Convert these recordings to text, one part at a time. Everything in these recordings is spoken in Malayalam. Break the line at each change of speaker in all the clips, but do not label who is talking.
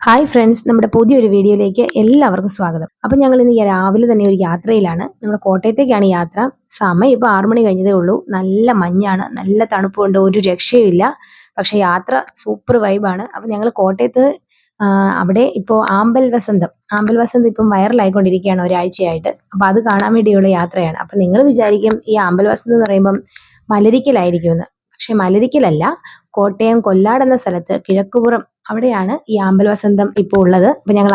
ഹായ് ഫ്രണ്ട്സ്, നമ്മുടെ പുതിയൊരു വീഡിയോയിലേക്ക് എല്ലാവർക്കും സ്വാഗതം. അപ്പം ഞങ്ങൾ ഇന്ന് രാവിലെ തന്നെ ഒരു യാത്രയിലാണ്. നമ്മുടെ കോട്ടയത്തേക്കാണ് യാത്ര. സമയം ഇപ്പോൾ 6 മണി കഴിഞ്ഞതേ ഉള്ളൂ. നല്ല മഞ്ഞാണ്, നല്ല തണുപ്പുണ്ട്, ഒരു രക്ഷയുമില്ല. പക്ഷേ യാത്ര സൂപ്പർ വൈബാണ്. അപ്പം ഞങ്ങൾ കോട്ടയത്ത് അവിടെ ഇപ്പോൾ ആമ്പൽ വസന്തം ഇപ്പം വൈറലായിക്കൊണ്ടിരിക്കുകയാണ് ഒരാഴ്ചയായിട്ട്. അപ്പം അത് കാണാൻ വേണ്ടിയുള്ള യാത്രയാണ്. അപ്പം നിങ്ങൾ വിചാരിക്കും ഈ ആമ്പൽ വസന്തം എന്ന് പറയുമ്പം മലരിക്കലായിരിക്കുമെന്ന്. പക്ഷെ മലരിക്കലല്ല, കോട്ടയം കൊല്ലാട് എന്ന സ്ഥലത്ത് കിഴക്കുപുറം അവിടെയാണ് ഈ ആമ്പൽ വസന്തം ഇപ്പോൾ ഉള്ളത്. അപ്പൊ ഞങ്ങൾ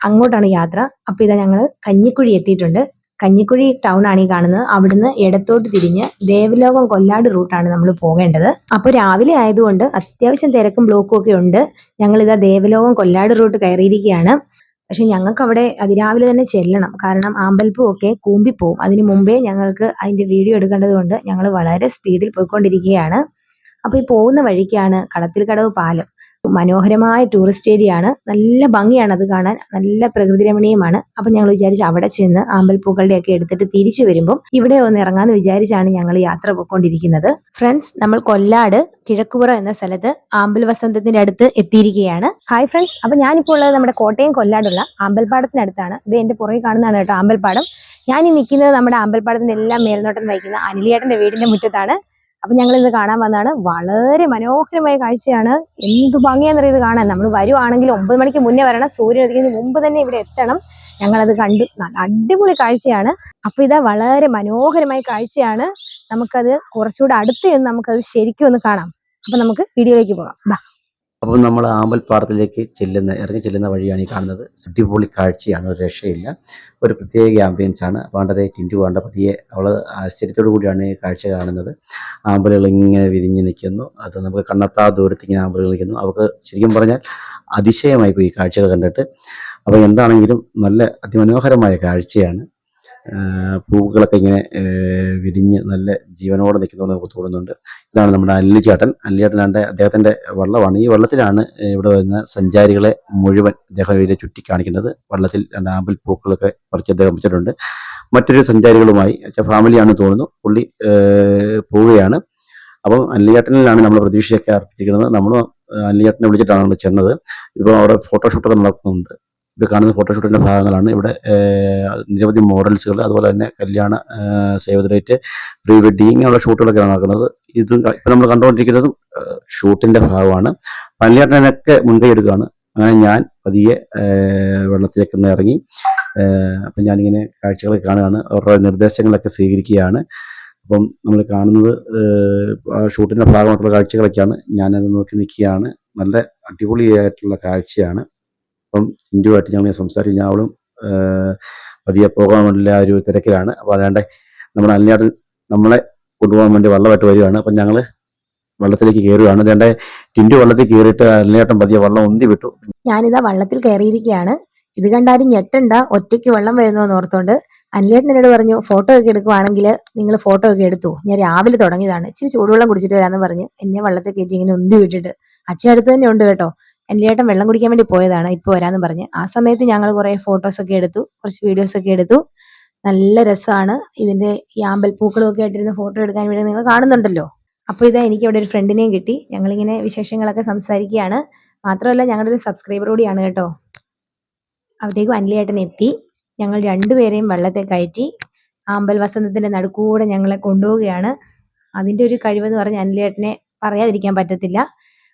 അങ്ങോട്ടാണ് യാത്ര. അപ്പൊ ഇതാ ഞങ്ങൾ കഞ്ഞിക്കുഴി എത്തിയിട്ടുണ്ട്. കഞ്ഞിക്കുഴി ടൗൺ ആണ് ഈ കാണുന്നത്. അവിടുന്ന് ഇടത്തോട്ട് തിരിഞ്ഞ് ദേവലോകം കൊല്ലാട് റൂട്ടാണ് നമ്മൾ പോകേണ്ടത്. അപ്പോൾ രാവിലെ ആയതുകൊണ്ട് അത്യാവശ്യം തിരക്കും ബ്ലോക്കും ഒക്കെ ഉണ്ട്. ഞങ്ങൾ ഇതാ ദേവലോകം കൊല്ലാട് റൂട്ട് കയറിയിരിക്കുകയാണ്. പക്ഷെ ഞങ്ങൾക്ക് അവിടെ അതിരാവിലെ തന്നെ ചെല്ലണം, കാരണം ആമ്പൽപ്പൂ ഒക്കെ കൂമ്പിപ്പോവും. അതിന് മുമ്പേ ഞങ്ങൾക്ക് അതിന്റെ വീഡിയോ എടുക്കേണ്ടത് കൊണ്ട് ഞങ്ങൾ വളരെ സ്പീഡിൽ പോയിക്കൊണ്ടിരിക്കുകയാണ്. അപ്പൊ ഈ പോകുന്ന വഴിക്കാണ് കളത്തിൽക്കടവ് പാലം. മനോഹരമായ ടൂറിസ്റ്റ് ഏരിയ ആണ്, നല്ല ഭംഗിയാണ് അത് കാണാൻ, നല്ല പ്രകൃതി രമണീയമാണ്. അപ്പൊ ഞങ്ങൾ വിചാരിച്ചു അവിടെ ചെന്ന് ആമ്പൽപ്പൂക്കളുടെ ഒക്കെ എടുത്തിട്ട് തിരിച്ചു വരുമ്പോൾ ഇവിടെ ഒന്ന് ഇറങ്ങാന്ന് വിചാരിച്ചാണ് ഞങ്ങൾ യാത്ര പോയിക്കൊണ്ടിരിക്കുന്നത്. ഫ്രണ്ട്സ്, നമ്മൾ കൊല്ലാട് കിഴക്കുപുറം എന്ന സ്ഥലത്ത് ആമ്പൽ വസന്തത്തിന്റെ അടുത്ത് എത്തിയിരിക്കുകയാണ്. ഹായ് ഫ്രണ്ട്സ്, അപ്പൊ ഞാനിപ്പോൾ ഉള്ളത് നമ്മുടെ കോട്ടയം കൊല്ലാടുള്ള ആമ്പൽപ്പാടത്തിനടുത്താണ്. ഇത് എന്റെ പുറകെ കാണുന്നതാണ് കേട്ടോ ആമ്പൽപ്പാടം. ഞാൻ ഈ നിൽക്കുന്നത് നമ്മുടെ ആമ്പൽപ്പാടത്തിന്റെ എല്ലാം മേൽനോട്ടം വഹിക്കുന്ന അനിലിയേട്ടന്റെ വീടിന്റെ മുറ്റത്താണ്. അപ്പൊ ഞങ്ങൾ ഇത് കാണാൻ വന്നതാണ്. വളരെ മനോഹരമായ കാഴ്ചയാണ്. എന്ത് ഭംഗിയാണെന്നറിയാം ഇത് കാണാൻ. നമ്മൾ വരുവാണെങ്കിൽ 9 മണിക്ക് മുന്നേ വരണം, സൂര്യൻ ഉദിക്കുന്നതിന് മുമ്പ് തന്നെ ഇവിടെ എത്തണം. ഞങ്ങളത് കണ്ടു. നല്ല അടിപൊളി കാഴ്ചയാണ്. അപ്പൊ ഇതാ വളരെ മനോഹരമായ കാഴ്ചയാണ്. നമുക്കത് കുറച്ചുകൂടെ അടുത്ത് ചെന്ന് നമുക്കത് ശരിക്കും ഒന്ന് കാണാം. അപ്പൊ നമുക്ക് വീഡിയോയിലേക്ക് പോകാം. ബാ.
അപ്പം നമ്മൾ ആമ്പൽപ്പാടത്തിലേക്ക് ഇറങ്ങി ചെല്ലുന്ന വഴിയാണ് ഈ കാണുന്നത്. അടിപൊളി കാഴ്ചയാണ്, ഒരു രക്ഷയില്ല. ഒരു പ്രത്യേക ആംബിയൻസ് ആണ്. വേണ്ടത് ടിൻറ്റു വേണ്ട പതിയെ അവൾ ആശ്ചര്യത്തോടു കൂടിയാണ് ഈ കാഴ്ച കാണുന്നത്. ആമ്പലുകൾ ഇങ്ങനെ വിരിഞ്ഞ് നിൽക്കുന്നു. അത് നമുക്ക് കണ്ണെത്താ ദൂരത്ത് ഇങ്ങനെ ആമ്പലുകൾ നിൽക്കുന്നു. അവർക്ക് ശരിക്കും പറഞ്ഞാൽ അതിശയമായി പോയി ഈ കാഴ്ചകൾ കണ്ടിട്ട്. അപ്പോൾ എന്താണെങ്കിലും നല്ല അതിമനോഹരമായ കാഴ്ചയാണ്. പൂക്കളൊക്കെ ഇങ്ങനെ വിരിഞ്ഞ് നല്ല ജീവനോടെ നിൽക്കുന്നതുകൊണ്ട് നമുക്ക് തോന്നുന്നുണ്ട്. ഇതാണ് നമ്മുടെ അല്ലിച്ചേട്ടനാണ്ട് അദ്ദേഹത്തിൻ്റെ വള്ളമാണ്. ഈ വള്ളത്തിലാണ് ഇവിടെ വരുന്ന സഞ്ചാരികളെ മുഴുവൻ അദ്ദേഹം ഇതിനെ ചുറ്റിക്കാണിക്കുന്നത്. വള്ളത്തിൽ 2 ആമ്പൽ പൂക്കളൊക്കെ പറിച്ച് അദ്ദേഹം വെച്ചിട്ടുണ്ട്. മറ്റൊരു സഞ്ചാരികളുമായി ഫാമിലിയാണ് തോന്നുന്നു, പുള്ളി പോവുകയാണ്. അപ്പം അല്ലിച്ചേട്ടനിലാണ് നമ്മൾ പ്രതീക്ഷയൊക്കെ അർപ്പിച്ചിരിക്കുന്നത്. നമ്മൾ അല്ലിച്ചേട്ടനെ വിളിച്ചിട്ടാണ് നമ്മൾ ചെന്നത്. ഇപ്പോൾ അവിടെ ഫോട്ടോഷൂട്ടൊക്കെ നടക്കുന്നുണ്ട്. ഇത് കാണുന്ന ഫോട്ടോഷൂട്ടിൻ്റെ ഭാഗങ്ങളാണ്. ഇവിടെ നിരവധി മോഡൽസുകൾ, അതുപോലെ തന്നെ കല്യാണ save the date, pre wedding, ഇങ്ങനെയുള്ള ഷൂട്ടുകളൊക്കെയാണ് നടക്കുന്നത്. ഇതും ഇപ്പം നമ്മൾ കണ്ടുകൊണ്ടിരിക്കുന്നതും ഷൂട്ടിൻ്റെ ഭാഗമാണ്. പള്ളിയാട്ടനൊക്കെ മുൻകൈ എടുക്കുകയാണ്. അങ്ങനെ ഞാൻ പതിയെ വെള്ളത്തിലേക്ക് ഒന്ന് ഇറങ്ങി. അപ്പം ഞാനിങ്ങനെ കാഴ്ചകൾ കാണുകയാണ്, അവരുടെ നിർദ്ദേശങ്ങളൊക്കെ സ്വീകരിക്കുകയാണ്. അപ്പം നമ്മൾ കാണുന്നത് ഷൂട്ടിൻ്റെ ഭാഗമായിട്ടുള്ള കാഴ്ചകളൊക്കെയാണ്. ഞാനത് നോക്കി നിൽക്കുകയാണ്. നല്ല അടിപൊളിയായിട്ടുള്ള കാഴ്ചയാണ്. അപ്പം ടിൻറ്റുമായിട്ട് ഞങ്ങൾ സംസാരിക്കും. അവളും പതിയെ പോകാൻ വേണ്ടിയുള്ള ആ ഒരു തിരക്കിലാണ്. അപ്പോൾ അതാണ്ട് നമ്മുടെ അല്ലിയാട്ടൻ നമ്മളെ കൊണ്ടുപോകാൻ വേണ്ടി വെള്ളമായിട്ട് വരികയാണ്. അപ്പം ഞങ്ങൾ വെള്ളത്തിലേക്ക് കയറുകയാണ്. അതേണ്ട ടിൻറ്റു വെള്ളത്തിൽ കയറിയിട്ട് അല്ലിയാട്ടൻ പതിയെ വെള്ളം ഉന്തി വിട്ടു.
ഞാനിതാ വള്ളത്തിൽ കയറിയിരിക്കുകയാണ്. ഇത് കണ്ടാലും ഞെട്ടണ്ട, ഒറ്റയ്ക്ക് വെള്ളം വരുന്നോന്ന് ഓർത്തോണ്ട് അനിലേട്ടൻ എന്നോട് പറഞ്ഞു, ഫോട്ടോ ഒക്കെ എടുക്കുവാണെങ്കിൽ നിങ്ങൾ ഫോട്ടോ ഒക്കെ എടുത്തു, ഞാൻ രാവിലെ തുടങ്ങിയതാണ്, ഇച്ചിരി ചൂടുവെള്ളം കുടിച്ചിട്ട് വരാമെന്ന് പറഞ്ഞ് എന്നെ വെള്ളത്തിൽ കയറ്റി ഇങ്ങനെ ഉന്തി വിട്ടിട്ട്. അച്ഛൻ അടുത്ത് തന്നെ ഉണ്ട് കേട്ടോ. അനിലേട്ടൻ വെള്ളം കുടിക്കാൻ വേണ്ടി പോയതാണ്, ഇപ്പോൾ വരാമെന്ന് പറഞ്ഞ്. ആ സമയത്ത് ഞങ്ങൾ കുറേ ഫോട്ടോസൊക്കെ എടുത്തു, കുറച്ച് വീഡിയോസൊക്കെ എടുത്തു. നല്ല രസമാണ്. ഇതിന്റെ ഈ ആമ്പൽ പൂക്കളും ഒക്കെ ആയിട്ടിരുന്ന് ഫോട്ടോ എടുക്കാൻ വേണ്ടി നിങ്ങൾ കാണുന്നുണ്ടല്ലോ. അപ്പോൾ ഇതാ എനിക്ക് അവിടെ ഒരു ഫ്രണ്ടിനെയും കിട്ടി. ഞങ്ങളിങ്ങനെ വിശേഷങ്ങളൊക്കെ സംസാരിക്കുകയാണ്. മാത്രമല്ല ഞങ്ങളുടെ ഒരു സബ്സ്ക്രൈബർ കൂടിയാണ് കേട്ടോ. അവിടേക്കും അനിലേട്ടൻ എത്തി. ഞങ്ങൾ രണ്ടുപേരെയും വെള്ളത്തെ കയറ്റി ആമ്പൽ വസന്തത്തിന്റെ നടുക്കൂടെ ഞങ്ങളെ കൊണ്ടുപോവുകയാണ്. അതിന്റെ ഒരു കഴിവെന്ന് പറഞ്ഞ അനിലേട്ടനെ പറയാതിരിക്കാൻ പറ്റത്തില്ല.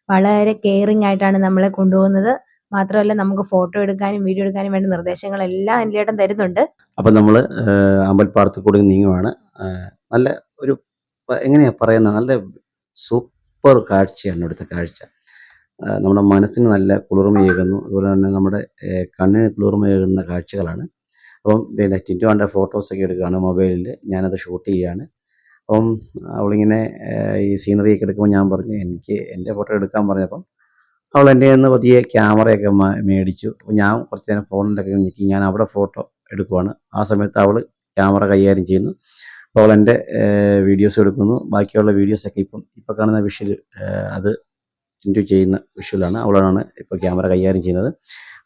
വളരെ കെയറിങ് ആയിട്ടാണ് നമ്മളെ കൊണ്ടുപോകുന്നത്. മാത്രമല്ല നമുക്ക് ഫോട്ടോ എടുക്കാനും വീഡിയോ എടുക്കാനും വേണ്ട നിർദ്ദേശങ്ങളെല്ലാം അനിലേട്ടൻ തരുന്നുണ്ട്.
അപ്പം നമ്മൾ അമ്പൽപ്പാടത്ത് കൂടി നീങ്ങുവാണ്. നല്ല ഒരു എങ്ങനെയാ പറയുന്ന, നല്ല സൂപ്പർ കാഴ്ചയാണ് ഇവിടുത്തെ കാഴ്ച. നമ്മുടെ മനസ്സിന് നല്ല കുളിർമയേകുന്നു. അതുപോലെ തന്നെ നമ്മുടെ കണ്ണിന് കുളിർമയേകുന്ന കാഴ്ചകളാണ്. അപ്പം ടിൻറ്റു ആൻ്റെ ഫോട്ടോസൊക്കെ എടുക്കുകയാണ് മൊബൈലിൽ. ഞാനത് ഷൂട്ട് ചെയ്യുകയാണ്. അപ്പം അവളിങ്ങനെ ഈ സീനറിയൊക്കെ എടുക്കുമ്പോൾ ഞാൻ പറഞ്ഞു എനിക്ക് എൻ്റെ ഫോട്ടോ എടുക്കാൻ പറഞ്ഞപ്പം അവൾ എൻ്റെ നിന്ന് പതിയെ ക്യാമറയൊക്കെ മേടിച്ചു. അപ്പോൾ ഞാൻ കുറച്ച് നേരം ഫോണിലൊക്കെ ഞെക്കി ഞാൻ അവിടെ ഫോട്ടോ എടുക്കുവാണ്. ആ സമയത്ത് അവൾ ക്യാമറ കൈകാര്യം ചെയ്യുന്നു. അപ്പോൾ അവൾ എൻ്റെ വീഡിയോസ് എടുക്കുന്നു. ബാക്കിയുള്ള വീഡിയോസൊക്കെ ഇപ്പം കാണുന്ന വിഷ്വൽ അത് ടിൻറ്റു ചെയ്യുന്ന വിഷ്വലാണ്. അവളാണ് ഇപ്പോൾ ക്യാമറ കൈകാര്യം ചെയ്യുന്നത്.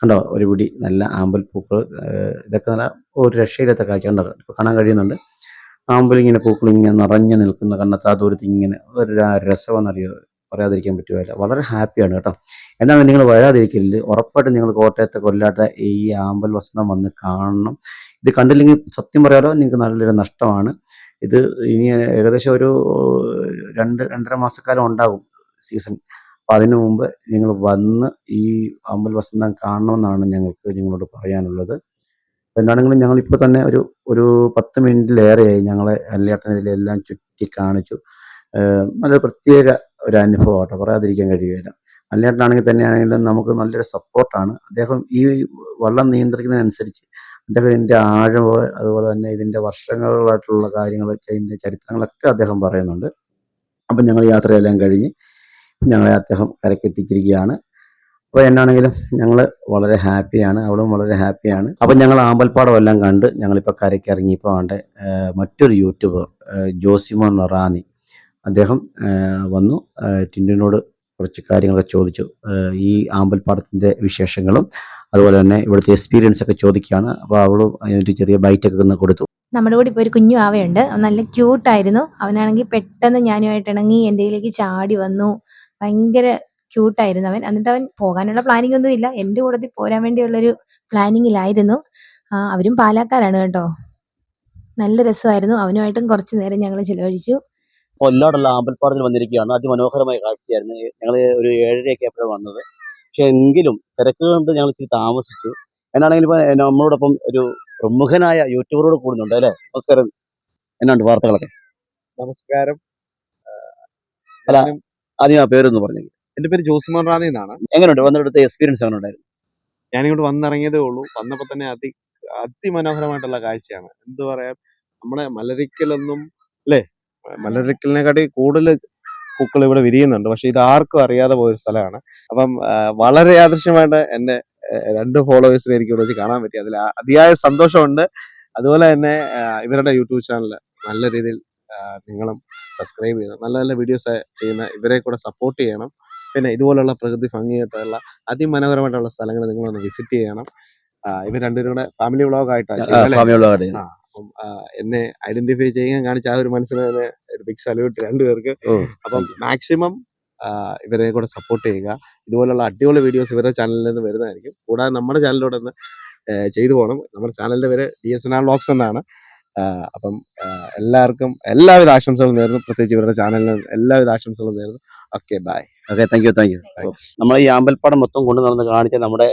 കണ്ടോ, ഒരു പിടി നല്ല ആമ്പൽ പൂക്കൾ. ഇതൊക്കെ നല്ല ഒരു രക്ഷയില്ലാത്ത കാഴ്ച കണ്ടോ, ഇപ്പോൾ കാണാൻ കഴിയുന്നുണ്ട്. ആമ്പലിങ്ങനെ പൂക്കളിങ്ങനെ നിറഞ്ഞു നിൽക്കുന്ന കണ്ണെത്താ ദൂരത്ത് ഇങ്ങനെ ഒരു രസമെന്നറിയോ. പറയാതിരിക്കാൻ പറ്റുകയില്ല. വളരെ ഹാപ്പിയാണ് കേട്ടോ. എന്നാൽ നിങ്ങൾ വരാതിരിക്കലിൽ ഉറപ്പായിട്ടും നിങ്ങൾ കോട്ടയത്തെ കൊല്ലാത്ത ഈ ആമ്പൽ വസന്തം വന്ന് കാണണം. ഇത് കണ്ടില്ലെങ്കിൽ സത്യം പറയാലോ നിങ്ങൾക്ക് നല്ലൊരു നഷ്ടമാണ്. ഇത് ഇനി ഏകദേശം ഒരു 2-2.5 മാസക്കാലം ഉണ്ടാകും സീസൺ. അപ്പം അതിനു മുമ്പ് നിങ്ങൾ വന്ന് ഈ അമ്പൽ വസന്തം കാണണമെന്നാണ് ഞങ്ങൾക്ക് നിങ്ങളോട് പറയാനുള്ളത്. അപ്പോൾ എന്താണെങ്കിലും ഞങ്ങളിപ്പോൾ തന്നെ ഒരു 10 മിനിറ്റിലേറെയായി ഞങ്ങളെ അല്ലേട്ടൻ ഇതിലെല്ലാം ചുറ്റി കാണിച്ചു. നല്ലൊരു പ്രത്യേക ഒരു അനുഭവം കേട്ടോ, പറയാതിരിക്കാൻ കഴിയുകയില്ല. അല്ലേട്ടനാണെങ്കിൽ തന്നെയാണെങ്കിലും നമുക്ക് നല്ലൊരു സപ്പോർട്ടാണ്. അദ്ദേഹം ഈ വള്ളം നിയന്ത്രിക്കുന്നതിനനുസരിച്ച് അദ്ദേഹം ഇതിൻ്റെ ആഴം, അതുപോലെ തന്നെ ഇതിൻ്റെ വർഷങ്ങളായിട്ടുള്ള കാര്യങ്ങൾ, ഇതിൻ്റെ ചരിത്രങ്ങളൊക്കെ അദ്ദേഹം പറയുന്നുണ്ട്. അപ്പം ഞങ്ങൾ യാത്രയെല്ലാം കഴിഞ്ഞ് ഞങ്ങളെ അദ്ദേഹം കരക്കെത്തിച്ചിരിക്കുകയാണ്. അപ്പോൾ എന്നാണെങ്കിലും ഞങ്ങൾ വളരെ ഹാപ്പിയാണ്, അവളും വളരെ ഹാപ്പിയാണ്. അപ്പം ഞങ്ങൾ ആമ്പൽപ്പാടം എല്ലാം കണ്ട് ഞങ്ങളിപ്പോൾ കരയ്ക്ക് ഇറങ്ങിയപ്പോൾ മറ്റൊരു യൂട്യൂബർ ജോസിമോൻ റാന്നി അദ്ദേഹം വന്നു. ടിൻറ്റുവിനോട് കുറച്ച് കാര്യങ്ങളൊക്കെ ചോദിച്ചു. ഈ ആമ്പൽപ്പാടത്തിൻ്റെ വിശേഷങ്ങളും അതുപോലെ തന്നെ ഇവിടുത്തെ എക്സ്പീരിയൻസ് ഒക്കെ ചോദിക്കുകയാണ്. അപ്പോൾ അവളും അതിനൊരു ചെറിയ ബൈറ്റൊക്കെ ഒന്ന് കൊടുത്തു.
നമ്മുടെ കൂടെ ഇപ്പോൾ ഒരു കുഞ്ഞു ആവയുണ്ട്. നല്ല ക്യൂട്ടായിരുന്നു. അവനാണെങ്കിൽ പെട്ടെന്ന് ഞാനുമായിട്ട് ഇണങ്ങി എൻ്റെ കയ്യിലേക്ക് ചാടി വന്നു. ഭയങ്കര ക്യൂട്ടായിരുന്നു അവൻ. എന്നിട്ട് അവൻ പോകാനുള്ള പ്ലാനിങ് ഒന്നും ഇല്ല, എൻ്റെ കൂട്ടത്തിൽ പോരാൻ വേണ്ടിയുള്ളൊരു പ്ലാനിങ്ങിലായിരുന്നു. അവരും പാലക്കാരാണ് കേട്ടോ. നല്ല രസമായിരുന്നു. അവനുമായിട്ടും കുറച്ച് നേരം ഞങ്ങൾ ചിലവഴിച്ചു.
കൊല്ലാടുള്ള ആമ്പൽപ്പാടത്തിൽ വന്നിരിക്കുകയാണ്. അതിമനോഹരമായ കാഴ്ചയായിരുന്നു. ഞങ്ങൾ ഒരു 7:30 ആയപ്പോഴാണ് വന്നത്. പക്ഷെ എങ്കിലും തിരക്ക് കൊണ്ട് ഞങ്ങൾ ഇത്തിരി താമസിച്ചു. എന്നാണെങ്കിലും ഇപ്പോൾ നമ്മളോടൊപ്പം ഒരു പ്രമുഖനായ യൂട്യൂബറോട് കൂടുന്നുണ്ട് അല്ലേ? നമസ്കാരം. എന്നാണ്ട് വാർത്തകളൊക്കെ?
നമസ്കാരം.
അല്ല,
ഞാനും
ആദ്യം ആ പേരൊന്ന് പറഞ്ഞു.
എൻ്റെ പേര് ജോസിമോൻ റാന്നി എന്നാണ്.
എങ്ങനെയുണ്ട് വന്നിടത്തെ എക്സ്പീരിയൻസ്? എങ്ങനെയുണ്ടായിരുന്നു?
ഞാനിങ്ങോട്ട് വന്നിറങ്ങിയതേ ഉള്ളൂ. വന്നപ്പോൾ തന്നെ അതിമനോഹരമായിട്ടുള്ള കാഴ്ചയാണ്. എന്ത് പറയാം, നമ്മുടെ മലരിക്കലൊന്നും അല്ലേ, മലരിക്കലിനെക്കാട്ടി കൂടുതൽ പൂക്കൾ ഇവിടെ വിരിയുന്നുണ്ട്. പക്ഷെ ഇത് ആർക്കും അറിയാതെ പോയൊരു സ്ഥലമാണ്. അപ്പം വളരെ യാദൃശ്യമായിട്ട് എൻ്റെ 2 ഫോളോവേഴ്സിനെ എനിക്ക് ഇവിടെ വെച്ച് കാണാൻ പറ്റി. അതിൽ അതിയായ സന്തോഷമുണ്ട്. അതുപോലെ തന്നെ ഇവരുടെ യൂട്യൂബ് ചാനൽ നല്ല രീതിയിൽ നിങ്ങളും സബ്സ്ക്രൈബ് ചെയ്യണം. നല്ല നല്ല വീഡിയോസ് ചെയ്യുന്ന ഇവരെ കൂടെ സപ്പോർട്ട് ചെയ്യണം. പിന്നെ ഇതുപോലുള്ള പ്രകൃതി ഭംഗിയായിട്ടുള്ള അതിമനോഹരമായിട്ടുള്ള സ്ഥലങ്ങൾ നിങ്ങളൊന്ന് വിസിറ്റ് ചെയ്യണം. ഇവർ രണ്ടുപേരും കൂടെ ഫാമിലി വ്ളോഗായിട്ടാണ് ചെയ്യുന്നത്. അപ്പം എന്നെ ഐഡന്റിഫൈ ചെയ്യാൻ കാണിച്ച ആ ഒരു മനസ്സിന് തന്നെ ഒരു ബിഗ് സല്യൂട്ട് 2 പേർക്ക്. അപ്പം മാക്സിമം ഇവരെ കൂടെ സപ്പോർട്ട് ചെയ്യുക. ഇതുപോലുള്ള അടിപൊളി വീഡിയോസ് ഇവരുടെ ചാനലിൽ നിന്ന് വരുന്നതായിരിക്കും. കൂടാതെ നമ്മുടെ ചാനലിലൂടെ ഒന്ന് ചെയ്തു പോകണം. നമ്മുടെ ചാനലിന്റെ പേര് DSNR വ്ളോഗ്സ് എന്നാണ്. അപ്പം എല്ലാവർക്കും എല്ലാവിധ ആശംസകളും നേരുന്നു. പ്രത്യേകിച്ച് ഇവരുടെ ചാനലിന് എല്ലാവിധ ആശംസകളും നേരുന്നു. Okay, bye.
Okay, thank you. നമ്മൾ ഈ ആമ്പൽപ്പാടം മൊത്തം കൊണ്ടു നടന്ന് കാണിച്ച നമ്മുടെ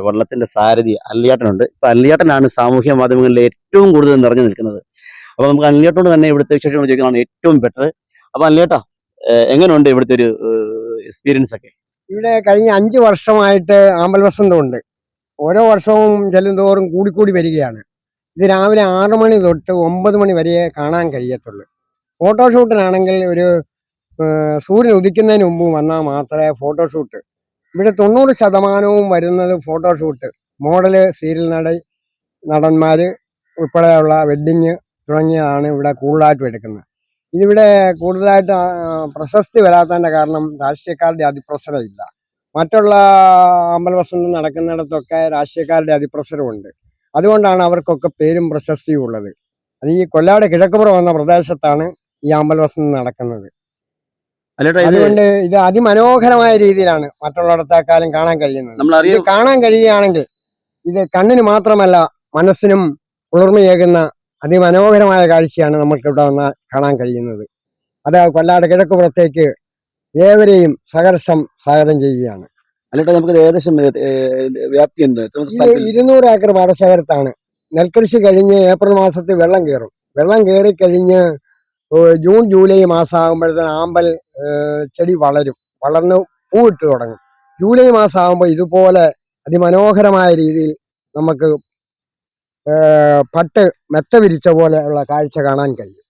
വള്ളത്തിന്റെ സാരഥി അല്ലിയാട്ടനുണ്ട്. ഇപ്പൊ അല്ലിയാട്ടനാണ് സാമൂഹ്യ മാധ്യമങ്ങളിൽ ഏറ്റവും കൂടുതൽ നിറഞ്ഞു നിൽക്കുന്നത്. അപ്പൊ നമുക്ക് അല്ലിയാട്ടനോട് തന്നെ ഇവിടുത്തെ വിശേഷങ്ങൾ ചോദിക്കുന്നതാണ് ഏറ്റവും ബെറ്റർ. അപ്പൊ അല്ലിയാട്ടാ, എങ്ങനെയുണ്ട് ഇവിടുത്തെ ഒരു എക്സ്പീരിയൻസ് ഒക്കെ?
ഇവിടെ കഴിഞ്ഞ 5 വർഷമായിട്ട് ആമ്പൽ വസന്തമുണ്ട്. ഓരോ വർഷവും ചെല്ലുന്തോറും കൂടിക്കൂടി വരികയാണ്. ഇത് രാവിലെ 6 മണി തൊട്ട് 9 മണി വരെ കാണാൻ കഴിയത്തുള്ളൂ. ഫോട്ടോഷൂട്ടിനാണെങ്കിൽ ഒരു സൂര്യൻ ഉദിക്കുന്നതിന് മുമ്പ് വന്നാൽ മാത്രമേ ഫോട്ടോഷൂട്ട്. ഇവിടെ 90% വരുന്നത് ഫോട്ടോഷൂട്ട്, മോഡല്, സീരിയൽ നടന്മാർ ഉൾപ്പെടെയുള്ള വെഡ്ഡിങ് തുടങ്ങിയതാണ് ഇവിടെ കൂടുതലായിട്ടും എടുക്കുന്നത്. ഇതിവിടെ കൂടുതലായിട്ട് പ്രശസ്തി വരാത്തതിൻ്റെ കാരണം രാഷ്ട്രീയക്കാരുടെ അതിപ്രസരമില്ല. മറ്റുള്ള അമ്പൽ വസന്തം നടക്കുന്നിടത്തൊക്കെ രാഷ്ട്രീയക്കാരുടെ അതിപ്രസരമുണ്ട്. അതുകൊണ്ടാണ് അവർക്കൊക്കെ പേരും പ്രശസ്തിയും ഉള്ളത്. അത് ഈ കൊല്ലാട് കിഴക്കുപുറം എന്ന പ്രദേശത്താണ് ഈ അമ്പൽ വസന്തം നടക്കുന്നത്. അതുകൊണ്ട് ഇത് അതിമനോഹരമായ രീതിയിലാണ് മറ്റുള്ളിടത്തേക്കാളും കാണാൻ കഴിയുന്നത്. ഇത് കാണാൻ കഴിയുകയാണെങ്കിൽ ഇത് കണ്ണിന് മാത്രമല്ല മനസ്സിനും കുളിർമയേകുന്ന അതിമനോഹരമായ കാഴ്ചയാണ് നമ്മൾക്കിവിടെ വന്നാൽ കാണാൻ കഴിയുന്നത്. അത് കൊല്ലാട് കിഴക്കുപുറത്തേക്ക് ഏവരെയും സഹർഷം സ്വാഗതം ചെയ്യുകയാണ്.
അല്ലേട്ടാ, നമുക്ക് ഏകദേശം വ്യാപ്തി ഉണ്ട്?
200 ഏക്കർ പാടശേഖരത്താണ്. നെൽകൃഷി കഴിഞ്ഞ് ഏപ്രിൽ മാസത്തിൽ വെള്ളം കയറും. വെള്ളം കയറി കഴിഞ്ഞ് ജൂൺ ജൂലൈ മാസമാകുമ്പോഴത്തേന് ആമ്പൽ ചെടി വളർന്ന് പൂവിട്ട് തുടങ്ങും. ജൂലൈ മാസമാകുമ്പോൾ ഇതുപോലെ അതിമനോഹരമായ രീതിയിൽ നമുക്ക് പട്ട് മെത്ത വിരിച്ച പോലെയുള്ള കാഴ്ച കാണാൻ കഴിയും.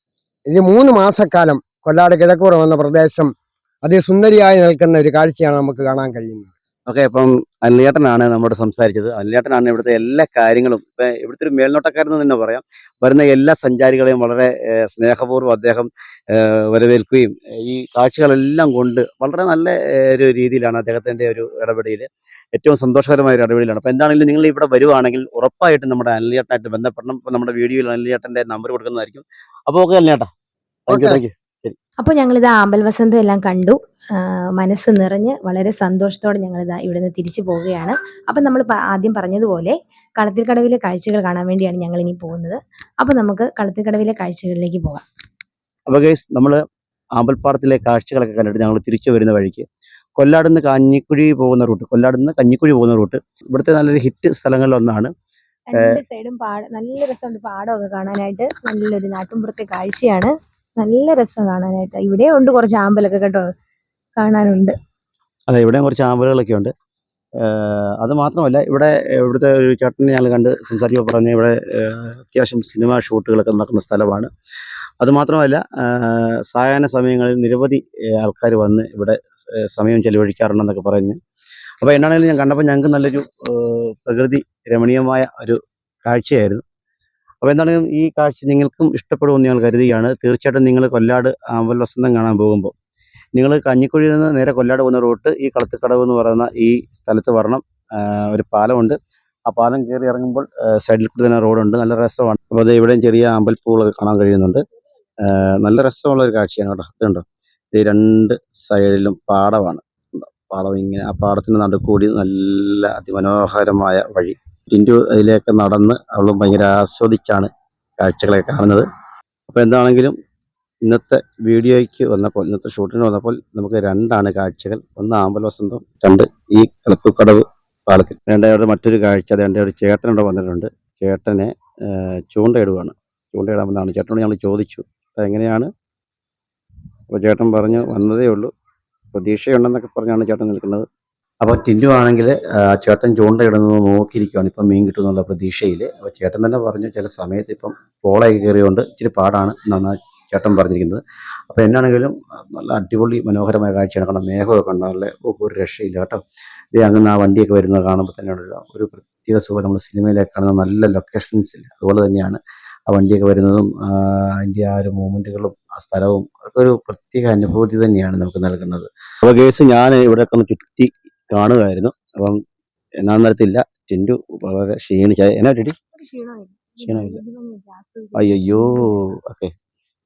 ഇത് 3 മാസക്കാലം കൊല്ലാട് കിഴക്കുപുറം എന്ന പ്രദേശം അതിസുന്ദരിയായി നിൽക്കുന്ന ഒരു കാഴ്ചയാണ് നമുക്ക് കാണാൻ കഴിയുന്നത്.
ഓക്കെ, അപ്പം അല്ലിയാട്ടനാണ് നമ്മോട് സംസാരിച്ചത്. അല്ലിയാട്ടനാണ് ഇവിടുത്തെ എല്ലാ കാര്യങ്ങളും, ഇപ്പം ഇവിടുത്തെ ഒരു മേൽനോട്ടക്കാരെന്ന് തന്നെ പറയാം. വരുന്ന എല്ലാ സഞ്ചാരികളെയും വളരെ സ്നേഹപൂർവ്വം അദ്ദേഹം വരവേൽക്കുകയും ഈ കാഴ്ചകളെല്ലാം കൊണ്ട് വളരെ നല്ല ഒരു രീതിയിലാണ് അദ്ദേഹത്തിൻ്റെ ഒരു ഇടപെടൽ. ഏറ്റവും സന്തോഷകരമായ ഒരു ഇടപെടലാണ്. അപ്പോൾ എന്താണെങ്കിലും നിങ്ങൾ ഇവിടെ വരുവാണെങ്കിൽ ഉറപ്പായിട്ടും നമ്മുടെ അല്ലിയാട്ടനായിട്ട് ബന്ധപ്പെടണം. ഇപ്പോൾ നമ്മുടെ വീഡിയോയിൽ അല്ലിയാട്ടൻ്റെ നമ്പർ കൊടുക്കുന്നതായിരിക്കും. അപ്പോൾ ഓക്കെ അല്ലിയാട്ടാ, താങ്ക് യു. ശരി.
അപ്പോൾ ഞങ്ങളിത് ആമ്പൽ വസന്തം എല്ലാം കണ്ടു. മനസ്സ് നിറഞ്ഞ് വളരെ സന്തോഷത്തോടെ ഞങ്ങളിതാ ഇവിടുന്ന് തിരിച്ചു പോവുകയാണ്. അപ്പം നമ്മൾ ആദ്യം പറഞ്ഞതുപോലെ കളത്തിൽക്കടവിലെ കാഴ്ചകൾ കാണാൻ വേണ്ടിയാണ് ഞങ്ങളിനി പോകുന്നത്. അപ്പോൾ നമുക്ക് കളത്തിൽക്കടവിലെ കാഴ്ചകളിലേക്ക് പോകാം.
അപ്പോൾ ഗൈസ് നമ്മൾ ആമ്പൽപ്പാടത്തിലെ കാഴ്ചകളൊക്കെ കണ്ടിട്ട് ഞങ്ങൾ തിരിച്ചു വരുന്ന വഴിക്ക് കൊല്ലാടുന്ന് കഞ്ഞിക്കുഴി പോകുന്ന റൂട്ട്, കൊല്ലാടുന്ന് കഞ്ഞിക്കുഴി പോകുന്ന റൂട്ട് ഇവിടുത്തെ നല്ലൊരു ഹിറ്റ് സ്ഥലങ്ങളിലൊന്നാണ്.
രണ്ട് സൈഡും നല്ല രസമുണ്ട് പാടമൊക്കെ കാണാനായിട്ട്. നല്ലൊരു നാട്ടുമ്പുറത്തെ കാഴ്ചയാണ്. നല്ല രസം കാണാനായിട്ട്. ഇവിടെ ഉണ്ട് കുറച്ച് ആമ്പലൊക്കെ കേട്ടോ കാണാനുണ്ട്.
അതെ, ഇവിടെയും കുറച്ച് ആമ്പലുകളൊക്കെ ഉണ്ട്. അത് മാത്രമല്ല ഇവിടുത്തെ ഒരു ചേട്ടനെ ഞങ്ങൾ കണ്ട് സംസാരിക്കുമ്പോൾ പറഞ്ഞ് ഇവിടെ അത്യാവശ്യം സിനിമ ഷൂട്ടുകളൊക്കെ നടക്കുന്ന സ്ഥലമാണ്. അതുമാത്രമല്ല സായാഹ്ന സമയങ്ങളിൽ നിരവധി ആൾക്കാർ വന്ന് ഇവിടെ സമയം ചെലവഴിക്കാറുണ്ടെന്നൊക്കെ പറഞ്ഞു. അപ്പോൾ എന്നാണെങ്കിലും ഞാൻ കണ്ടപ്പോൾ ഞങ്ങൾക്ക് നല്ലൊരു പ്രകൃതി രമണീയമായ ഒരു കാഴ്ചയായിരുന്നു. അപ്പോൾ എന്താണെങ്കിലും ഈ കാഴ്ച നിങ്ങൾക്കും ഇഷ്ടപ്പെടുമെന്ന് ഞങ്ങൾ കരുതുകയാണ്. തീർച്ചയായിട്ടും നിങ്ങൾ കൊല്ലാട് ആമ്പൽ വസന്തം കാണാൻ പോകുമ്പോൾ നിങ്ങൾ കഞ്ഞിക്കുഴിയിൽ നിന്ന് നേരെ കൊല്ലാട് പോകുന്ന റൂട്ട് ഈ കളത്തിക്കടവ് എന്ന് പറയുന്ന ഈ സ്ഥലത്ത് വരണം. ഒരു പാലമുണ്ട്. ആ പാലം കയറി ഇറങ്ങുമ്പോൾ സൈഡിൽ കൂടി തന്നെ റോഡുണ്ട്. നല്ല രസമാണ്. അപ്പോൾ അത് ഇവിടെയും ചെറിയ അമ്പൽപ്പൂളൊക്കെ കാണാൻ കഴിയുന്നുണ്ട്. നല്ല രസമുള്ള ഒരു കാഴ്ചയാണ് കേട്ടോ. ഇതുണ്ടോ, ഈ രണ്ട് സൈഡിലും പാടമാണ്. പാടം ഇങ്ങനെ, ആ പാടത്തിൻ്റെ നടുക്കൂടി നല്ല അതിമനോഹരമായ വഴി. ടിൻറ്റു അതിലേക്ക് നടന്ന് അവളും ഭയങ്കര ആസ്വദിച്ചാണ് കാഴ്ചകളെ കാണുന്നത്. അപ്പോൾ എന്താണെങ്കിലും ഇന്നത്തെ വീഡിയോയ്ക്ക് വന്നപ്പോൾ, ഇന്നത്തെ ഷൂട്ടിന് വന്നപ്പോൾ നമുക്ക് രണ്ടാണ് കാഴ്ചകൾ. ഒന്ന് ആമ്പൽ വസന്തം, രണ്ട് ഈ കളത്തുക്കടവ് പാലത്തിൽ. അവിടെ മറ്റൊരു കാഴ്ച, അതേണ്ട ഒരു ചേട്ടൻ ഇവിടെ വന്നിട്ടുണ്ട്. ചേട്ടനെ ചൂണ്ടയിടുകയാണ്. ചൂണ്ടയിടാൻ വന്നതാണ്. ചേട്ടനോട് ഞങ്ങൾ ചോദിച്ചു എങ്ങനെയാണ്. അപ്പോൾ ചേട്ടൻ പറഞ്ഞു വന്നതേ ഉള്ളൂ, പ്രതീക്ഷയുണ്ടെന്നൊക്കെ പറഞ്ഞാണ് ചേട്ടൻ നിൽക്കുന്നത്. അപ്പോൾ ടിൻറ്റു ആണെങ്കിൽ ചേട്ടൻ ചൂണ്ടയിടുന്നത് നോക്കിയിരിക്കുകയാണ്, ഇപ്പം മീൻ കിട്ടുമെന്നുള്ള പ്രതീക്ഷയിൽ. അപ്പോൾ ചേട്ടൻ തന്നെ പറഞ്ഞു ചില സമയത്ത് ഇപ്പം പോളയൊക്കെ കയറിയുകൊണ്ട് ഇച്ചിരി പാടാണ് എന്നാണ് ചേട്ടൻ പറഞ്ഞിരിക്കുന്നത്. അപ്പോൾ എന്നാണെങ്കിലും നല്ല അടിപൊളി മനോഹരമായ കാഴ്ചയാണ്. കാരണം മേഘമൊക്കെ ഉണ്ട്, നല്ല ഒരു രക്ഷയില്ല കേട്ടോ. ഇത് അങ്ങനെ ആ വണ്ടിയൊക്കെ വരുന്നത് കാണുമ്പോൾ തന്നെയാണ് ഒരു പ്രത്യേക സുഖം. നമ്മൾ സിനിമയിലൊക്കെ കാണുന്ന നല്ല ലൊക്കേഷൻസിൽ അതുപോലെ തന്നെയാണ് ആ വണ്ടിയൊക്കെ വരുന്നതും അതിൻ്റെ ആ ഒരു മൂമെൻറ്റുകളും ആ സ്ഥലവും അതൊക്കെ ഒരു പ്രത്യേക അനുഭൂതി തന്നെയാണ് നമുക്ക് നൽകുന്നത്. അപ്പോൾ കേസ് ഞാൻ ഇവിടെയൊക്കെ ഒന്ന് ചുറ്റി കാണുകയായിരുന്നു. അപ്പം എന്നാന്ന് നേരത്തില്ല, ടിൻറ്റു വളരെ ക്ഷീണിച്ചായി. എന്നാ ടിടി ക്ഷീണമില്ല? അയ്യോ, ഓക്കെ.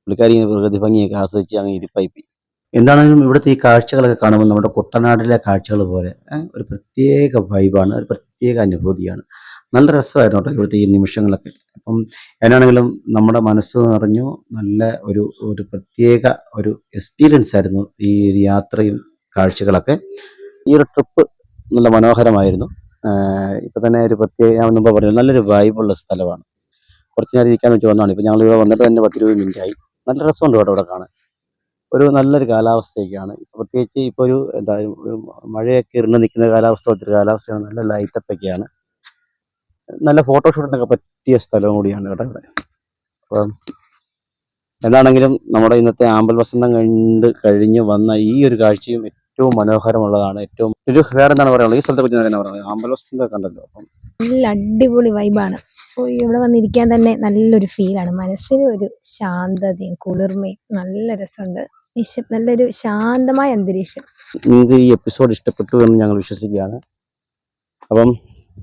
പുള്ളിക്കാരി പ്രകൃതി ഭംഗിയൊക്കെ ആസ്വദിച്ച് അങ്ങ് ഇരിപ്പായിപ്പോയി. എന്താണെങ്കിലും ഇവിടുത്തെ ഈ കാഴ്ചകളൊക്കെ കാണുമ്പോൾ നമ്മുടെ കുട്ടനാട്ടിലെ കാഴ്ചകൾ പോലെ ഒരു പ്രത്യേക വൈബാണ്, ഒരു പ്രത്യേക അനുഭൂതിയാണ്. നല്ല രസമായിരുന്നു കേട്ടോ ഇവിടുത്തെ ഈ നിമിഷങ്ങളൊക്കെ. അപ്പം എന്നാണെങ്കിലും നമ്മുടെ മനസ്സ് നിറഞ്ഞു. നല്ല ഒരു പ്രത്യേക ഒരു എക്സ്പീരിയൻസ് ആയിരുന്നു ഈ ഒരു യാത്രയും കാഴ്ചകളൊക്കെ. ഈ ഒരു ട്രിപ്പ് നല്ല മനോഹരമായിരുന്നു. ഇപ്പം തന്നെ ഒരു പ്രത്യേക, ഞാൻ മുമ്പ് പറഞ്ഞു, നല്ലൊരു വൈബുള്ള സ്ഥലമാണ്. കുറച്ച് നേരം ഇരിക്കാൻ വെച്ച് വന്നതാണ്. ഇപ്പം ഞങ്ങൾ ഇവിടെ വന്നിട്ട് തന്നെ 10-20 മിനിറ്റായി. നല്ല രസമുണ്ട് കേട്ടോ ഇവിടെ കാണാൻ. ഒരു നല്ലൊരു കാലാവസ്ഥയൊക്കെയാണ്. പ്രത്യേകിച്ച് ഇപ്പോൾ ഒരു മഴയൊക്കെ ഇരുന്ന് നിൽക്കുന്ന കാലാവസ്ഥ, ഒത്തിരി കാലാവസ്ഥയാണ്. നല്ല ലൈറ്റപ്പൊക്കെയാണ്. നല്ല ഫോട്ടോഷൂട്ടിനൊക്കെ പറ്റിയ സ്ഥലവും കൂടിയാണ് കേട്ടോ ഇവിടെ. അപ്പം എന്താണെങ്കിലും നമ്മുടെ ഇന്നത്തെ ആമ്പൽ വസന്തം കഴിഞ്ഞ് വന്ന ഈ ഒരു കാഴ്ചയും ഏറ്റവും മനോഹരമുള്ളതാണ്. വേറെ എന്താണ് പറയാനുള്ളത് ഈ സ്ഥലത്തെ പറ്റി? എന്നാ പറയുന്നത്, ആമ്പൽ വസന്തം കണ്ടല്ലോ. അപ്പം
നല്ല അടിപൊളി വൈബാണ്. ഇവിടെ വന്നിരിക്കാൻ തന്നെ നല്ലൊരു ഫീലാണ്. മനസ്സിന് ഒരു ശാന്തതയും കുളിർമയും നല്ല രസമുണ്ട്. നല്ലൊരു ശാന്തമായ അന്തരീക്ഷം.
നിങ്ങൾക്ക് ഈ എപ്പിസോഡ് ഇഷ്ടപ്പെട്ടു എന്ന് ഞങ്ങൾ വിശ്വസിക്കുകയാണ്. അപ്പം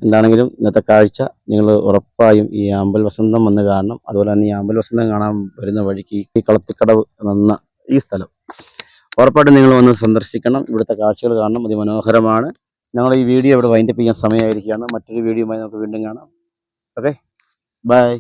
എന്താണെങ്കിലും ഇന്നത്തെ കാഴ്ച നിങ്ങൾ ഉറപ്പായും ഈ ആമ്പൽ വസന്തം വന്ന് കാണണം. അതുപോലെ തന്നെ ഈ ആമ്പൽ വസന്തം കാണാൻ വരുന്ന വഴിക്ക് ഈ കളത്തിക്കടവ് എന്ന ഈ സ്ഥലം ഉറപ്പായിട്ടും നിങ്ങൾ വന്ന് സന്ദർശിക്കണം. ഇവിടുത്തെ കാഴ്ചകൾ കാണണം, അതിമനോഹരമാണ്. ഞങ്ങൾ ഈ വീഡിയോ ഇവിടെ വൈൻഡപ്പ് ചെയ്യാൻ സമയമായിരിക്കുകയാണ്. മറ്റൊരു വീഡിയോയുമായി നമുക്ക് വീണ്ടും കാണാം. Okay, by.